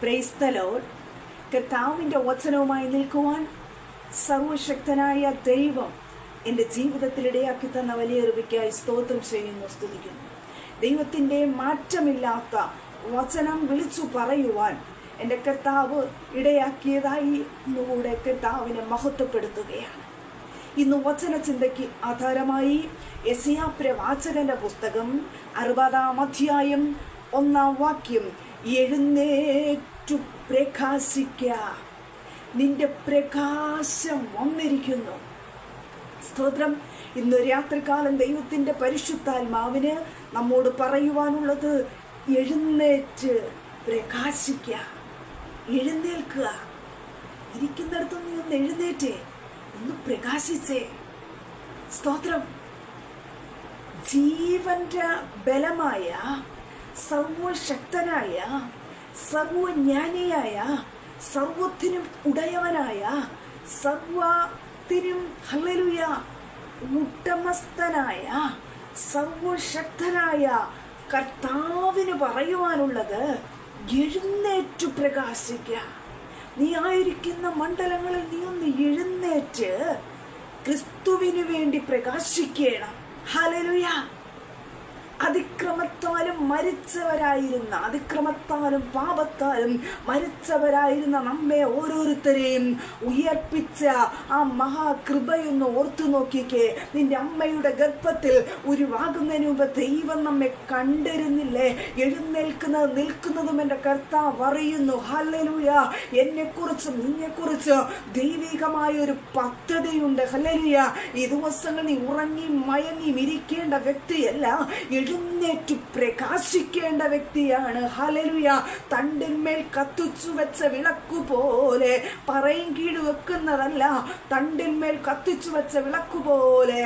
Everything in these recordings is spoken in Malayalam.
Praise the Lord. കർത്താവിൻ്റെ വചനവുമായി നിൽക്കുവാൻ സർവശക്തനായ ദൈവം എൻ്റെ ജീവിതത്തിൽ ഇടയാക്കി തന്ന വലിയ കൃപയ്ക്കായി സ്തോത്രം ചെയ്യുന്നു, സ്തുതിക്കുന്നു. ദൈവത്തിൻ്റെ മാറ്റമില്ലാത്ത വചനം വിളിച്ചു പറയുവാൻ എൻ്റെ കർത്താവ് ഇടയാക്കിയതായി ഇന്നുകൂടെ കർത്താവിനെ മഹത്വപ്പെടുത്തുകയാണ്. ഇന്ന് വചന ചിന്തയ്ക്ക് ആധാരമായി യെശയ്യാ പ്രവാചകന്റെ പുസ്തകം 60-ാം അധ്യായം 1-ാം വാക്യം, എഴുന്നേറ്റു പ്രകാശിക്ക, നിന്റെ പ്രകാശം വന്നിരിക്കുന്നു. സ്തോത്രം. ഇന്ന് രാത്രികാലം ദൈവത്തിന്റെ പരിശുദ്ധാത്മാവിന് നമ്മോട് പറയുവാനുള്ളത്, എഴുന്നേറ്റ് പ്രകാശിക്ക, എഴുന്നേൽക്കുക. ഇരിക്കുന്നിടത്തുനിന്ന് ഒന്ന് എഴുന്നേറ്റേ, ഒന്ന് പ്രകാശിച്ചേ. സ്തോത്രം. ജീവന്റെ ബലമായ, സർവശക്തനായ, സർവജ്ഞാനിയായ, സർവത്തിനും ഉടയവനായ, സർവത്തിനും ഹല്ലേലൂയ ഉടമസ്ഥനായ, സർവശക്തനായ കർത്താവിന് പറയുവാനുള്ളത്, എഴുന്നേറ്റു പ്രകാശിക്കുക. നീ ആയിരിക്കുന്ന മണ്ഡലങ്ങളിൽ നീ ഒന്ന് എഴുന്നേറ്റ് ക്രിസ്തുവിന് വേണ്ടി പ്രകാശിക്കണം. ഹല്ലേലൂയ. അതിക്രമത്താലും മരിച്ചവരായിരുന്ന, അതിക്രമത്താലും പാപത്താലും മരിച്ചവരായിരുന്ന നമ്മെ ഓരോരുത്തരെയും ഉയർപ്പിച്ച ആ മഹാകൃപയൊന്ന് ഓർത്തു നോക്കിക്കേ. നിന്റെ അമ്മയുടെ ഗർഭത്തിൽ ഉരുവാകുന്നതിന് മുമ്പ് ദൈവം നമ്മെ കണ്ടിരുന്നില്ലേ? എഴുന്നേൽക്കുന്നത് നിൽക്കുന്നതും എൻ്റെ കർത്താവ് അറിയുന്നു. ഹല്ലേലൂയ. എന്നെക്കുറിച്ചും നിന്നെക്കുറിച്ച് ദൈവികമായ ഒരു പദ്ധതിയുണ്ട്. ഹല്ലേലൂയ. ഈ ദിവസങ്ങൾ നീ ഉറങ്ങി മയങ്ങി ഇരിക്കേണ്ട വ്യക്തിയല്ല, എഴുന്നേറ്റു പ്രകാശിക്കേണ്ട വ്യക്തിയാണ്. ഹല്ലേലൂയ. തണ്ടിന്മേൽ കത്തിച്ചു വെച്ച വിളക്കു പോലെ പറയും കീഴ് വെക്കുന്നതല്ല, തണ്ടിന്മേൽ കത്തിച്ചു വെച്ച വിളക്കു പോലെ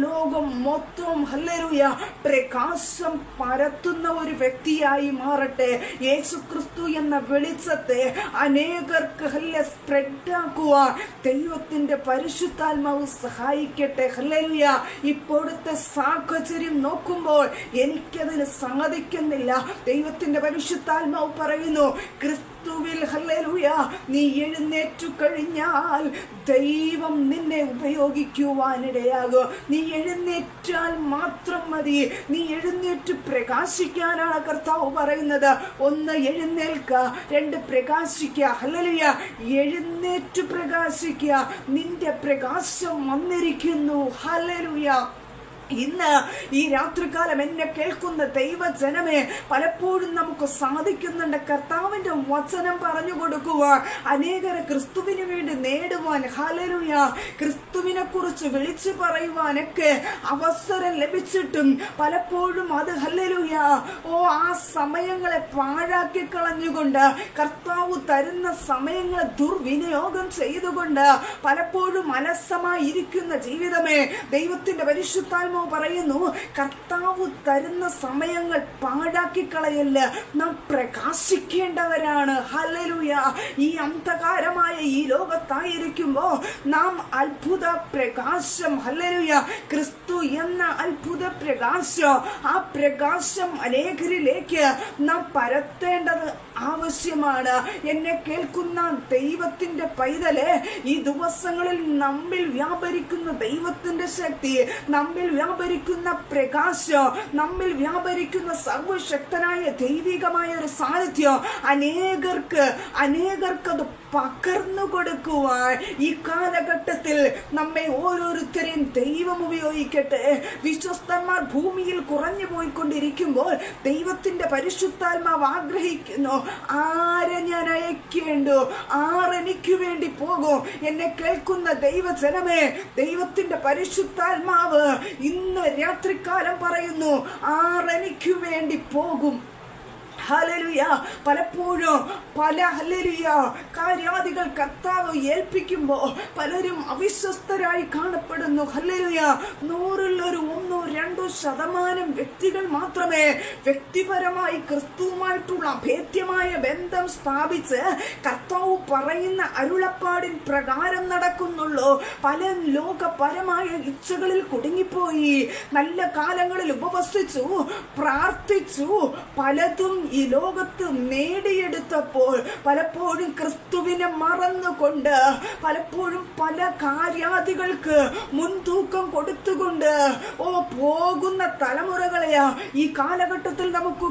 ലോകം മൊത്തം ഹല്ലേലൂയ പ്രകാശം പരത്തുന്ന ഒരു വ്യക്തിയായി മാറട്ടെ. യേശുക്രിസ്തു എന്ന വെളിച്ചത്തെ അനേകർക്ക് സ്പ്രെഡ് ആക്കുവാൻ ദൈവത്തിന്റെ പരിശുദ്ധാത്മാവ് സഹായിക്കട്ടെ. ഹല്ലേലൂയ. ഇപ്പോഴത്തെ സാഹചര്യം നോക്കുമ്പോൾ എനിക്കതിന് സമ്മതിക്കുന്നില്ല. ദൈവത്തിന്റെ പരിശുദ്ധാത്മാവ് പറയുന്നു, ക്രിസ്തുവിൽ ഹല്ലേലൂയ നീ എഴുന്നേറ്റു കഴിഞ്ഞാൽ ദൈവം നിന്നെ ഉപയോഗിക്കുവാനിടയാകും. നീ എഴുന്നേറ്റാൽ മാത്രം മതി. നീ എഴുന്നേറ്റ് പ്രകാശിക്കാനാണ് കർത്താവ് പറയുന്നത്. 1 എഴുന്നേൽക്കുക, 2 പ്രകാശിക്കുക. ഹല്ലേലൂയ. എഴുന്നേറ്റ് പ്രകാശിക്കുക, നിന്റെ പ്രകാശം വന്നിരിക്കുന്നു. ഹല്ലേലൂയ. ഇന്ന് ഈ രാത്രികാലം എന്നെ കേൾക്കുന്ന ദൈവജനമേ, പലപ്പോഴും നമുക്ക് സാധിക്കുന്നുണ്ട് കർത്താവിന്റെ വചനം പറഞ്ഞു കൊടുക്കുവാൻ, അനേകരെ ക്രിസ്തുവിന് വേണ്ടി നേടുവാൻ, ഹല്ലേലൂയ ക്രിസ്തുവിനെ കുറിച്ച് വിളിച്ചു പറയുവാനൊക്കെ അവസരം ലഭിച്ചിട്ടും പലപ്പോഴും അത് ഹല്ലേലൂയ ആ സമയങ്ങളെ പാഴാക്കി കളഞ്ഞുകൊണ്ട്, കർത്താവ് തരുന്ന സമയങ്ങളെ ദുർവിനിയോഗം ചെയ്തുകൊണ്ട് പലപ്പോഴും അലസമായി ഇരിക്കുന്ന ജീവിതമേ, ദൈവത്തിന്റെ പരിശുദ്ധാത്മാവ് പറയുന്നു, കർത്താവ് തരുന്ന സമയങ്ങൾ പാഴാക്കി കളയല്ല, നാം പ്രകാശിക്കേണ്ടവരാണ്. ഹല്ലേലൂയ. ഈ അന്ധകാരമായ ഈ ലോകത്തായിരിക്കുമ്പോ നാം അത്ഭുത പ്രകാശം, ഹല്ലേലൂയ ക്രിസ്തു എന്ന അത്ഭുത പ്രകാശം, ആ പ്രകാശം അനേകരിലേക്ക് നാം പരത്തേണ്ടത് ആവശ്യമാണ്. എന്നെ കേൾക്കുന്ന ദൈവത്തിന്റെ പൈതലെ, ഈ ദിവസങ്ങളിൽ നമ്മിൽ വ്യാപരിക്കുന്ന ദൈവത്തിന്റെ ശക്തി, നമ്മിൽ വ്യാപരിക്കുന്ന പ്രകാശം, നമ്മിൽ വ്യാപരിക്കുന്ന സർവശക്തനായ ദൈവികമായ ഒരു സാന്നിധ്യം അനേകർക്ക് അത് പകർന്നു കൊടുക്കുവാൻ ഈ കാലഘട്ടത്തിൽ നമ്മെ ഓരോരുത്തരെയും ദൈവം ഉപയോഗിക്കട്ടെ. വിശ്വസ്തന്മാർ ഭൂമിയിൽ കുറഞ്ഞു പോയിക്കൊണ്ടിരിക്കുമ്പോൾ ദൈവത്തിന്റെ പരിശുദ്ധാത്മാവ് ആഗ്രഹിക്കുന്നു, ആരെ ഞാൻ അയക്കേണ്ടു, ആരെനിക്ക് വേണ്ടി പോകും? എന്നെ കേൾക്കുന്ന ദൈവജനമേ, ദൈവത്തിന്റെ പരിശുദ്ധാത്മാവ് ഇന്ന് രാത്രികാലം പറയുന്നു, ആരെനിക്ക് വേണ്ടി പോകും? ഹല്ലേലൂയ. പലപ്പോഴും പല ഹല്ലേലൂയ കാര്യാദികൾ കർത്താവ് ഏൽപ്പിക്കുമ്പോൾ പലരും അവിശ്വസ്തരായി കാണപ്പെടുന്നു. ഹല്ലേലൂയ. 100-1-2% വ്യക്തികൾ മാത്രമേ വ്യക്തിപരമായി ക്രിസ്തുവുമായിട്ടുള്ള അഭേദ്യമായ ബന്ധം സ്ഥാപിച്ച് കർത്താവ് പറയുന്ന അരുളപ്പാടിൻ പ്രകാരം നടക്കുന്നുള്ളൂ. പല ലോകപരമായ ഇച്ഛകളിൽ കുടുങ്ങിപ്പോയി. നല്ല കാലങ്ങളിൽ ഉപവസിച്ചു, പ്രാർത്ഥിച്ചു, പലതും ഈ ലോകത്ത് നേടിയെടുത്ത എടുത്തപ്പോൾ പലപ്പോഴും ക്രിസ്തുവിനെ മറന്നുകൊണ്ട്, പലപ്പോഴും പല കാര്യാദികൾക്ക് മുൻതൂക്കം കൊടുത്തുകൊണ്ട് പോകുന്ന തലമുറകളെയാ ഈ കാലഘട്ടത്തിൽ നമുക്ക്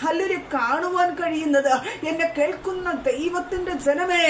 ഹല്ലേലൂയ കാണുവാൻ കഴിയുന്നത്. എന്നെ കേൾക്കുന്ന ദൈവത്തിന്റെ ജനമേ,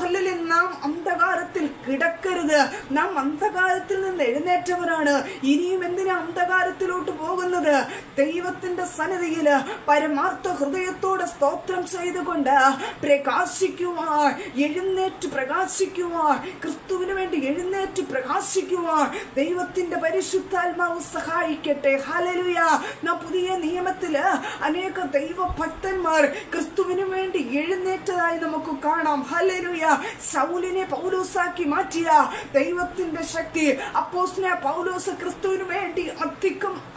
ഹല്ലേലൂയ, നാം അന്ധകാരത്തിൽ കിടക്കരുത്. നാം അന്ധകാരത്തിൽ നിന്ന് എഴുന്നേറ്റവരാണ്. ഇനിയും എന്തിനാ അന്ധകാരത്തിലോട്ട് പോകുന്നത്? ദൈവത്തിന്റെ സന്നിധിയില് പരമാർത്ഥ ഹൃദയത്തോടെ സ്തോത്രം ചെയ്തുകൊണ്ട് പ്രകാശിക്കുവാൻ, എഴുന്നേറ്റ് പ്രകാശിക്കുവാൻ, ക്രിസ്തുവിന് വേണ്ടി എഴുന്നേറ്റ് പ്രകാശിക്കുവാൻ ദൈവത്തിന്റെ പരിശുദ്ധാത്മാവ് സഹായിക്കട്ടെ. ഹല്ലേലൂയ. നാം പുതിയ നിയമത്തില് അനേക ദൈവഭക്തന്മാർ ക്രിസ്തുവിന് വേണ്ടി എഴുന്നേറ്റതായി നമുക്ക് കാണാം. ഹല്ലേലൂയ. ശൗലിനെ പൗലോസാക്കി മാറ്റിയ ദൈവത്തിന്റെ ശക്തി, അപ്പോസ്തലനായ പൗലോസ് ക്രിസ്തുവിന് വേണ്ടി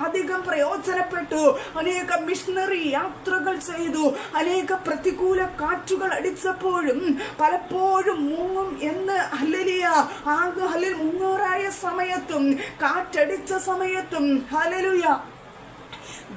അധികം പ്രയോജനപ്പെട്ടു. അനേക മിഷണറി യാത്രകൾ ചെയ്തു. അനേക പ്രതികൂല കാറ്റുകൾ അടിച്ചപ്പോഴും പലപ്പോഴും മുങ്ങും എന്ന് ഹല്ലേലൂയ മുങ്ങാറായ സമയത്തും കാറ്റടിച്ച സമയത്തും ഹല്ലേലൂയ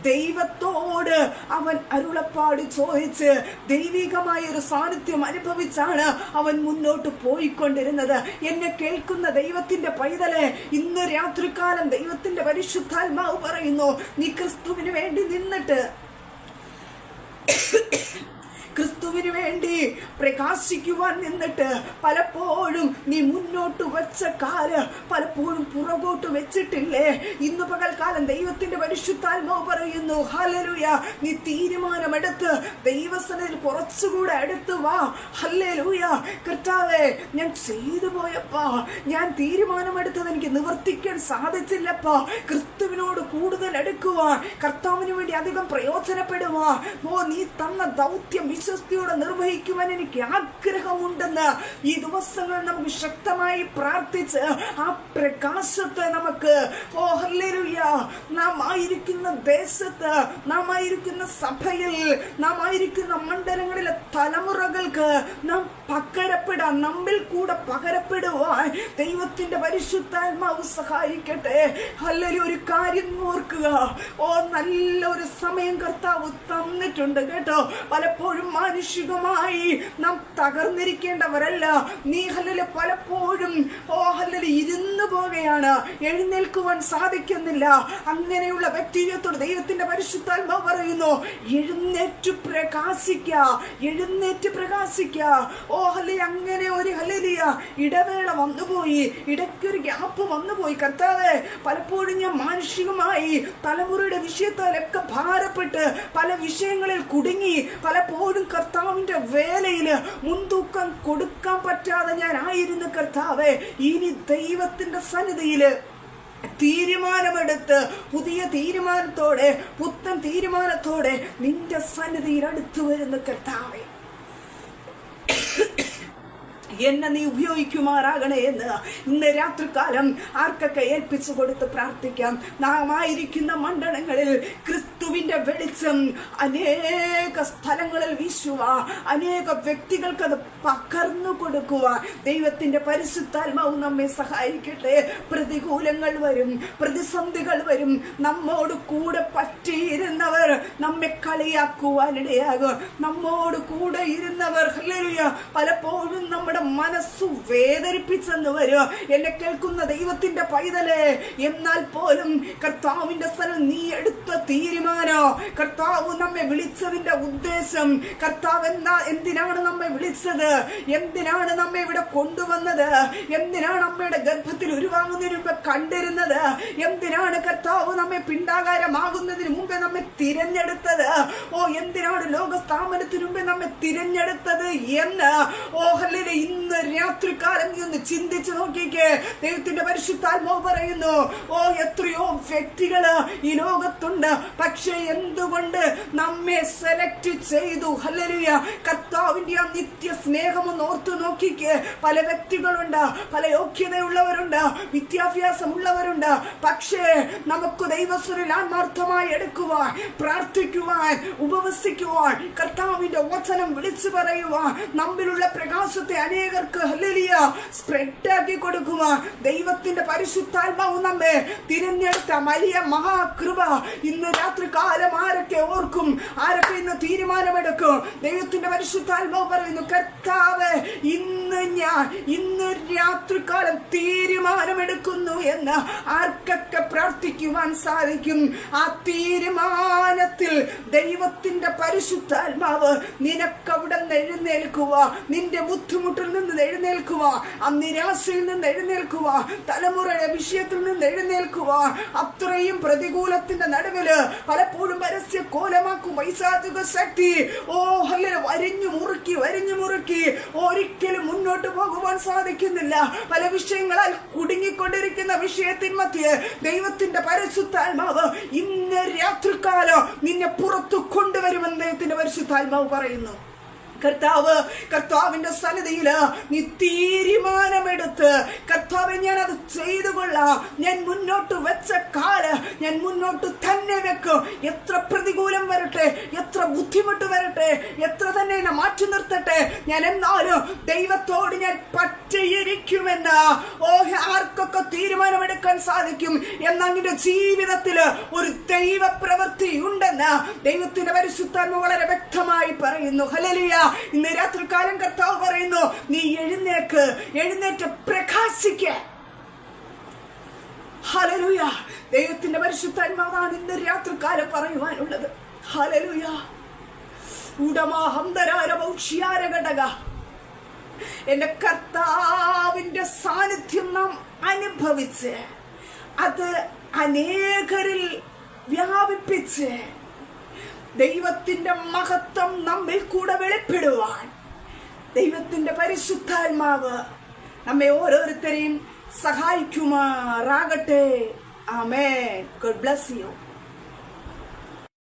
ദൈവത്തോട് അവൻ അരുളപ്പാട് ചോദിച്ച് ദൈവികമായ ഒരു സാന്നിധ്യം അനുഭവിച്ചാണ് അവൻ മുന്നോട്ട് പോയിക്കൊണ്ടിരുന്നത്. എന്നെ കേൾക്കുന്ന ദൈവത്തിന്റെ പൈതലെ, ഇന്ന് രാത്രികാലം ദൈവത്തിന്റെ പരിശുദ്ധാത്മാവ് പറയുന്നു, നീ ക്രിസ്തുവിന് വേണ്ടി നിന്നിട്ട്, ക്രിസ്തുവിന് വേണ്ടി പ്രകാശിക്കുവാൻ നിന്നിട്ട് പലപ്പോഴും നീ മുന്നോട്ട് വെച്ച കാല് പലപ്പോഴും പുറകോട്ട് വെച്ചിട്ടില്ലേ? ഇന്ന് പകൽക്കാലം ദൈവത്തിന്റെ പരിശുദ്ധാത്മാവ് പറയുന്നു, ഹല്ലേലൂയ, നീ തീരുമാനമെടുത്ത് ദൈവസന്നിധിയിൽ കുറച്ചുകൂടെ അടുത്ത് വാ. ഹല്ലേലൂയ. കർത്താവേ, ഞാൻ ചെയ്തു പോയപ്പാ, ഞാൻ തീരുമാനമെടുത്തത് എനിക്ക് നിവർത്തിക്കാൻ സാധിച്ചില്ലപ്പാ. ക്രിസ്തുവിനോട് കൂടുതൽ അടുക്കുവാൻ, കർത്താവിന് വേണ്ടി അധികം പ്രയോജനപ്പെടുവാൻ, നീ തന്ന ദൗത്യം വിശ്വസ്തയോടെ നിർവഹിക്കുവാൻ എനിക്ക് ആഗ്രഹമുണ്ടെന്ന് ഈ ദിവസങ്ങൾ നമുക്ക് ശക്തമായി പ്രാർത്ഥിച്ച് ആ പ്രകാശത്തെ നമുക്ക് ഹല്ലേലൂയ, നാം ആയിരിക്കുന്ന ദേശത്ത്, നാം ആയിരിക്കുന്ന സഭയിൽ, നാം ആയിരിക്കുന്ന മണ്ഡലങ്ങളിലെ തലമുറകൾക്ക് നാം പകരപ്പെടാൻ, നമ്മിൽ കൂടെ പകരപ്പെടുവാൻ ദൈവത്തിന്റെ പരിശുദ്ധാത്മാവ് സഹായിക്കട്ടെ. ഹല്ലേലൂയ. ഒരു കാര്യം ഓർക്കുക, നല്ലൊരു സമയം കർത്താവ് തന്നിട്ടുണ്ട് കേട്ടോ. പലപ്പോഴും മാനുഷികമായി നാം തകർന്നിരിക്കേണ്ടവരല്ല. നീ ഹല്ലേലൂയ പലപ്പോഴും ഹല്ലേലൂയ ഇരുന്നു പോകുകയാണ്, എഴുന്നേൽക്കുവാൻ സാധിക്കുന്നില്ല. അങ്ങനെയുള്ള വ്യക്തിത്വത്തോട് ദൈവത്തിന്റെ പരിശുദ്ധാത്മാവ് പറയുന്നു, എഴുന്നേറ്റ് പ്രകാശിക്ക, എഴുന്നേറ്റ് പ്രകാശിക്ക. ഹല്ലേലൂയ. അങ്ങനെ ഒരു ഹല്ലേലൂയ ഇടവേള വന്നുപോയി, ഇടയ്ക്കൊരു ഗ്യാപ്പ് വന്നുപോയി. കർത്താവേ, പലപ്പോഴും ഞാൻ മാനുഷികമായി തലമുറയുടെ വിഷയത്താലൊക്കെ ഭാരപ്പെട്ട് പല വിഷയങ്ങളിൽ കുടുങ്ങി, പലപ്പോഴും കർത്താവിന്റെ വേലയില് മുൻതൂക്കം കൊടുക്കാൻ പറ്റാതെ ഞാൻ ആയിരുന്നു. കർത്താവേ, ഇനി ദൈവത്തിന്റെ സന്നിധിയില് തീരുമാനമെടുത്ത് പുതിയ തീരുമാനത്തോടെ, പുത്തൻ തീരുമാനത്തോടെ നിന്റെ സന്നിധിയിൽ അടുത്തു വരുന്ന കർത്താവേ, എന്നെ നീ ഉപയോഗിക്കുമാറാകണേ എന്ന് ഇന്ന് രാത്രികാലം ആർക്കൊക്കെ ഏൽപ്പിച്ചു കൊടുത്ത് പ്രാർത്ഥിക്കാം. നാം ആയിരിക്കുന്ന മണ്ഡലങ്ങളിൽ ക്രിസ്തുവിന്റെ വെളിച്ചം അനേക സ്ഥലങ്ങളിൽ വീശുക, അനേക വ്യക്തികൾക്ക് അത് പകർന്നു കൊടുക്കുക. ദൈവത്തിന്റെ പരിശുദ്ധാത്മാവ് നമ്മെ സഹായിക്കട്ടെ. പ്രതികൂലങ്ങൾ വരും, പ്രതിസന്ധികൾ വരും. നമ്മോട് കൂടെ പറ്റിയിരുന്നവർ നമ്മെ കളിയാക്കുവാനിടയാകും. നമ്മോട് കൂടെ ഇരുന്നവർ ഹല്ലേലൂയ പലപ്പോഴും നമ്മുടെ മനസ്സു വേദനിപ്പിച്ചെന്ന് വരും. എന്നെ കേൾക്കുന്ന ദൈവത്തിന്റെ പൈതലേ, എന്നാൽ പോലും കർത്താവിന്റെ സ്ഥലം നീ എടുത്ത തീരുമാനം, കർത്താവ് നമ്മെ വിളിച്ചതിന്റെ ഉദ്ദേശം, കർത്താവ് എന്തിനാണ് നമ്മെ വിളിച്ചത്, എന്തിനാണ് നമ്മെ ഇവിടെ കൊണ്ടുവന്നത്, എന്തിനാണ് അമ്മയുടെ ഗർഭത്തിൽ ഉരുവാകുന്നതിന് മുമ്പ് കണ്ടിരുന്നത്, എന്തിനാണ് കർത്താവ് നമ്മെ പിണ്ടാകാരമാകുന്നതിന് മുമ്പേ നമ്മെ തിരഞ്ഞെടുത്തത്, എന്തിനാണ് ലോകസ്ഥാപനത്തിന് മുമ്പേ നമ്മെ തിരഞ്ഞെടുത്തത് എന്ന് ഹല്ലേലൂയ ഇന്ന് രാത്രികാലം നീ ഒന്ന് ചിന്തിച്ചു നോക്കിക്കേ. ദൈവത്തിന്റെ പരിശുദ്ധാത്മാവ് പറയുന്നു, എത്രയോ വ്യക്തികള് ഈ ലോകത്തുണ്ട്, പക്ഷെ എന്തുകൊണ്ട് നമ്മെ സെലക്ട് ചെയ്തു? ഹല്ലേലൂയ. കർത്താവിന്റെ ആ നിത്യ സ്നേഹം ഒന്ന് ഓർത്തു നോക്കിക്കേ. പല വ്യക്തികളുണ്ട്, പല യോഗ്യതയുള്ളവരുണ്ട്, വിദ്യാഭ്യാസമുള്ളവരുണ്ട്, പക്ഷേ നമുക്ക് ദൈവസ്വരിൽ ആത്മാർത്ഥമായി എടുക്കുവാൻ, പ്രാർത്ഥിക്കുവാൻ, ഉപവസിക്കുവാൻ, കർത്താവിന്റെ വചനം വിളിച്ചു പറയുവാൻ, നമ്മിലുള്ള പ്രകാശത്തെ അനേക അനേകർക്ക് ഹല്ലേലൂയ സ്പ്രെഡ് ആക്കി കൊടുക്കുവാൻ ദൈവത്തിന്റെ പരിശുദ്ധാത്മാവ് നമ്മെ തിരഞ്ഞെടുത്ത വലിയ മഹാകൃപ ഇന്ന് രാത്രി കാലം ആരൊക്കെ ഓർക്കും, ആരൊക്കെ ഇന്ന് തീരുമാനമെടുക്കും? ദൈവത്തിന്റെ പരിശുദ്ധാത്മാവ് പറയുന്നു, കർത്താവ് ഇന്ന് രാത്രികാലം തീരുമാനമെടുക്കുന്നു എന്ന് ആർക്കൊക്കെ പ്രാർത്ഥിക്കുവാൻ സാധിക്കും? ആ തീരുമാനത്തിൽ ദൈവത്തിന്റെ പരിശുദ്ധാത്മാവ് നിനക്കവിടെ നിന്ന് എഴുന്നേൽക്കുക, നിന്റെ ബുദ്ധിമുട്ടിൽ നിന്ന് എഴുന്നേൽക്കുക, ആ നിരാശയിൽ നിന്ന് എഴുന്നേൽക്കുക, തലമുറയുടെ വിഷയത്തിൽ നിന്ന് എഴുന്നേൽക്കുക. അത്രയും പ്രതികൂലത്തിന്റെ നടുവില് പലപ്പോഴും പരസ്യ കോലമാക്കും പൈശാചിക ശക്തി വരിഞ്ഞു മുറുക്കി ഒരിക്കലും മുന്നോട്ട് പോകുവാൻ സാധിക്കുന്നില്ല. പല വിഷയങ്ങളാൽ കുടുങ്ങിക്കൊണ്ടിരിക്കുന്ന വിഷയത്തിൻ മധ്യേ ദൈവത്തിന്റെ പരിശുദ്ധാത്മാവ് ഇന്ന് രാത്രികാലം നിന്നെ പുറത്തു കൊണ്ടുവരുമെന്ന് ദൈവത്തിന്റെ പരിശുദ്ധാത്മാവ് പറയുന്നു. കർത്താവിന്റെ സന്നിധിയില് നീ തീരുമാനമെടുത്ത്, കർത്താവെ ഞാൻ അത് ചെയ്തു കൊള്ളാം, ഞാൻ മുന്നോട്ട് വെച്ച കാല് ഞാൻ മുന്നോട്ട് തന്നെ വെക്കും. എത്ര പ്രതികൂലം വരട്ടെ, എത്ര ബുദ്ധിമുട്ട് വരട്ടെ, എത്ര തന്നെ എന്നെ മാറ്റി നിർത്തട്ടെ, ഞാൻ എന്നാലും ദൈവത്തോട് ഞാൻ പറ്റിയിരിക്കുമെന്ന് ആർക്കൊക്കെ തീരുമാനമെടുക്കാൻ സാധിക്കും? എന്നാൽ നിന്റെ ജീവിതത്തില് ഒരു ദൈവ പ്രവൃത്തി ഉണ്ടെന്ന് ദൈവത്തിന്റെ പരിശുദ്ധാത്മാവ് വളരെ വ്യക്തമായി പറയുന്നു. ഹല്ലേലൂയ. ഇന്ന് രാത്രികാലം കർത്താവ് പറയുന്നു, നീ എഴുന്നേറ്റ് പ്രകാശിക്ക. ഹല്ലേലൂയ. ദൈവത്തിന്റെ പരിശുദ്ധാത്മാവാണ് ഇന്ന് രാത്രികാലം പറയുവാനുള്ളത്. ഹല്ലേലൂയ. എന്റെ കർത്താവിന്റെ സാന്നിധ്യം നാം അനുഭവിച്ച് അത് അനേകരിൽ വ്യാപിപ്പിച്ച് ദൈവത്തിന്റെ മഹത്വം നമ്മിൽ കൂടെ വെളിപ്പെടുവാൻ ദൈവത്തിന്റെ പരിശുദ്ധാത്മാവ് നമ്മെ ഓരോരുത്തരെയും സഹായിക്കുമാറാകട്ടെ. ആമേൻ. God bless U.